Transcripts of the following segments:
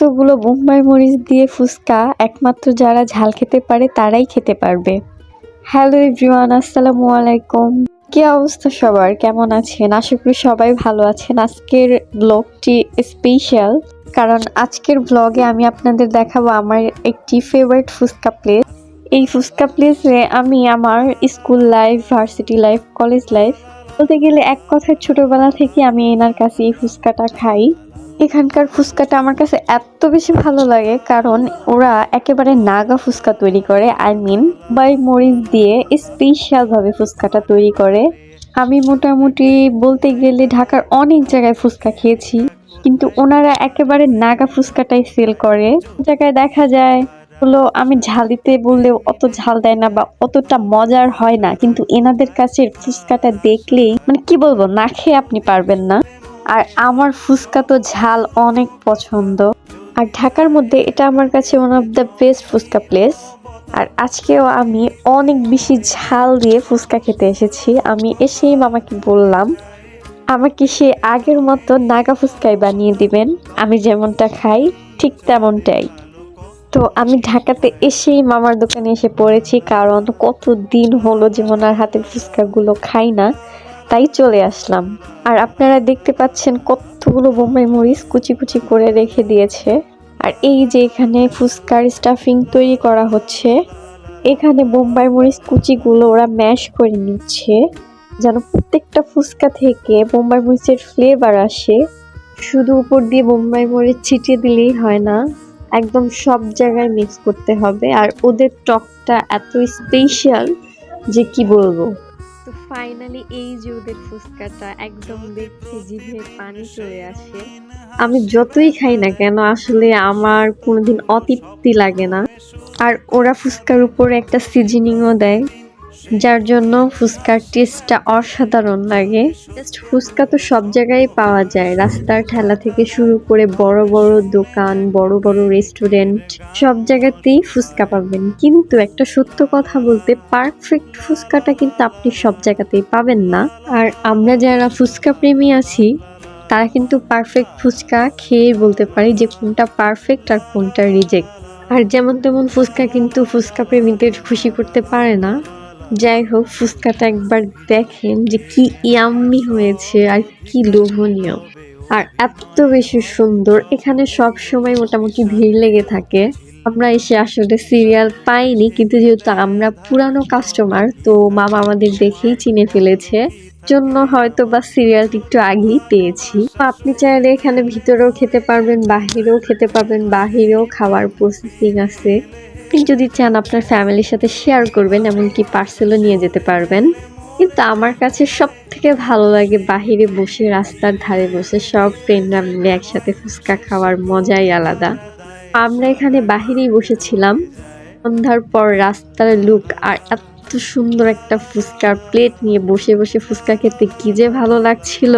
এতগুলো বোম্বাই মরিচ দিয়ে ফুচকা একমাত্র যারা ঝাল খেতে পারে তারাই খেতে পারবে। হ্যালো এভরিওয়ান, আসসালামু আলাইকুম। কি অবস্থা সবার, কেমন আছেন? আশা করি সবাই ভালো আছেন। আজকের ব্লগটি স্পেশাল, কারণ আজকের ব্লগে আমি আপনাদের দেখাবো আমার একটি ফেভারিট ফুচকা প্লেস। এই ফুচকা প্লেসে আমি আমার school life, varsity life, college life বলতে গেলে এক কথায় ছোটবেলা থেকে আমি এনার কাছে এই ফুচকাটা খাই। এখানকার ফুচকাটা আমার কাছে এত বেশি ভালো লাগে কারণ ওরা একেবারে নাগা ফুচকা তৈরি করে, বাই মরিচ দিয়ে স্পেশাল ভাবে ফুচকাটা তৈরি করে। আমি মোটামুটি বলতে গেলে ঢাকার অনেক জায়গায় ফুচকা খেয়েছি, কিন্তু ওনারা একেবারে নাগা ফুচকাটাই সেল করে। জায়গায় দেখা যায় হলো আমি ঝাল দিতে বললেও অত ঝাল দেয় না বা অতটা মজার হয় না, কিন্তু এনাদের কাছে ফুচকাটা দেখলেই মানে কি বলবো, না খেয়ে আপনি পারবেন না। আর আমার ফুচকা তো ঝাল অনেক পছন্দ, আর ঢাকার মধ্যে এটা আমার কাছে one of the best phuchka place. আর আজকেও আমি অনেক বেশি ঝাল দিয়ে ফুচকা খেতে এসেছি। আমি এসেই মামাকে বললাম আমাকে সে আগের মতো নাগা ফুচকাই বানিয়ে দিবেন, আমি যেমনটা খাই ঠিক তেমনটাই। তো আমি ঢাকাতে এসেই মামার দোকানে এসে পড়েছি, কারণ কতদিন হলো যে ওনার হাতের ফুচকাগুলো খাই না, তাই চলে আসলাম। আর আপনারা দেখতে পাচ্ছেন কতগুলো বোম্বাই মরিচ কুচি কুচি করে রেখে দিয়েছে। আর এই যে এখানে ফুচকার স্টাফিং তৈরি করা হচ্ছে, এখানে বোম্বাই মরিচ কুচিগুলো ওরা ম্যাশ করে নিচ্ছে যেন প্রত্যেকটা ফুচকা থেকে বোম্বাই মরিচের ফ্লেভার আসে। শুধু উপর দিয়ে বোম্বাই মরিচ ছিটিয়ে দিলেই হয় না, একদম সব জায়গায় মিক্স করতে হবে। আর ওদের টকটা এত স্পেশাল যে কি বলবো। তো ফাইনালি এই যে ওদের ফুচকাটা একদম দেখে জিভে পানি চলে আসে। আমি যতই খাই না কেন আসলে আমার কোনোদিন অতৃপ্তি লাগে না। আর ওরা ফুচকার উপরে একটা সিজনিংও দেয়, যার জন্য ফুচকার টেস্টটা অসাধারণ লাগে। জাস্ট ফুচকা তো সব জায়গায় পাওয়া যায়, রাস্তার ঠেলা থেকে শুরু করে বড় বড় দোকান, বড় বড় রেস্টুরেন্ট, সব জায়গাতেই ফুচকা পাবেন। কিন্তু একটা সত্য কথা বলতে, পারফেক্ট ফুচকাটা কিন্তু আপনি সব জায়গাতেই পাবেন না। আর আমরা যারা ফুচকা প্রেমী আছি তারা কিন্তু পারফেক্ট ফুচকা খেয়ে বলতে পারি যে কোনটা পারফেক্ট আর কোনটা রিজেক্ট। আর যেমন তেমন ফুচকা কিন্তু ফুচকা প্রেমীদের খুশি করতে পারে না। যাই হোক, ফুচকাটা একবার দেখেন যে কি ইয়াম্মি হয়েছে আর কি লোভনীয়, আর এত বেশি সুন্দর। এখানে সব সময় মোটামুটি ভিড় লেগে থাকে। আমরা এসে আসলে সিরিয়াল পাইনি, কিন্তু যেহেতু আমরা পুরানো কাস্টমার তো মামা আমাদের দেখেই চিনে ফেলেছে, জন্য হয়তো বা সিরিয়ালটি একটু আগেই পেয়েছি। আপনি চাইলে এখানে ভিতরেও খেতে পারবেন, বাহিরেও খেতে পারবেন, বাহিরেও খাওয়ার প্রসেসিং আছে। আপনি যদি চান আপনার ফ্যামিলির সাথে শেয়ার করবেন, এমনকি পার্সেলও নিয়ে যেতে পারবেন। কিন্তু আমার কাছে সব থেকে ভালো লাগে বাহিরে বসে, রাস্তার ধারে বসে সব ফ্রেন্ডরা মিলে একসাথে ফুচকা খাওয়ার মজাই আলাদা। আমরা এখানে বাহিরেই বসেছিলাম, সন্ধ্যার পর রাস্তার লুক আর এত সুন্দর একটা ফুচকার প্লেট নিয়ে বসে বসে ফুচকা খেতে কি যে ভালো লাগছিল।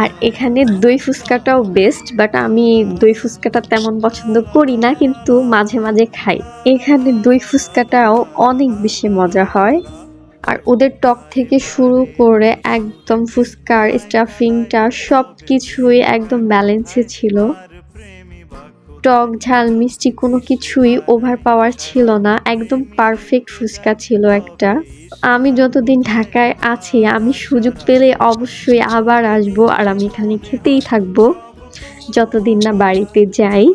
আর এখানে দই ফুচকাটাও বেস্ট, বাট আমি দই ফুচকাটা তেমন পছন্দ করি না, কিন্তু মাঝে মাঝে খাই। এখানে দই ফুচকাটাও অনেক বেশি মজা হয়। আর ওদের টক থেকে শুরু করে একদম ফুচকার স্টাফিংটা সব কিছুই একদম ব্যালেন্সে ছিল। টক ঝাল মিষ্টি কোনো কিছুই ওভার পাওয়ার ছিল না, একদম পারফেক্ট ফুচকা ছিল একটা। আমি যতদিন ঢাকায় আছি আমি সুযোগ পেলে অবশ্যই আবার আসবো, আর আমি এখানে খেতেই থাকবো যতদিন না বাড়িতে যাই।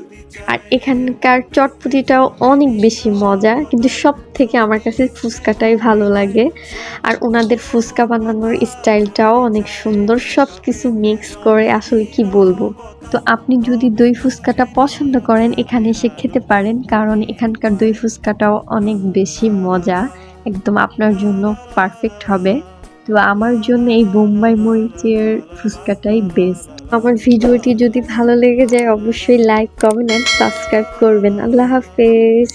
আর এখানকার চটপটিটাও অনেক বেশি মজা, কিন্তু সব থেকে আমার কাছে ফুচকাটাই ভালো লাগে। আর ওনাদের ফুচকা বানানোর স্টাইলটাও অনেক সুন্দর, সব কিছু মিক্স করে আসলে কি বলবো। তো আপনি যদি দই ফুচকাটা পছন্দ করেন এখানে এসে খেতে পারেন, কারণ এখানকার দই ফুচকাটাও অনেক বেশি মজা, একদম আপনার জন্য পারফেক্ট হবে। তো আমার জন্য এই বোম্বাই মরিচের ফুচকাটাই বেস্ট। আমার ভিডিওটি যদি ভালো লেগে যায় অবশ্যই লাইক, কমেন্ট এন্ড সাবস্ক্রাইব করবেন। আল্লাহ হাফেজ।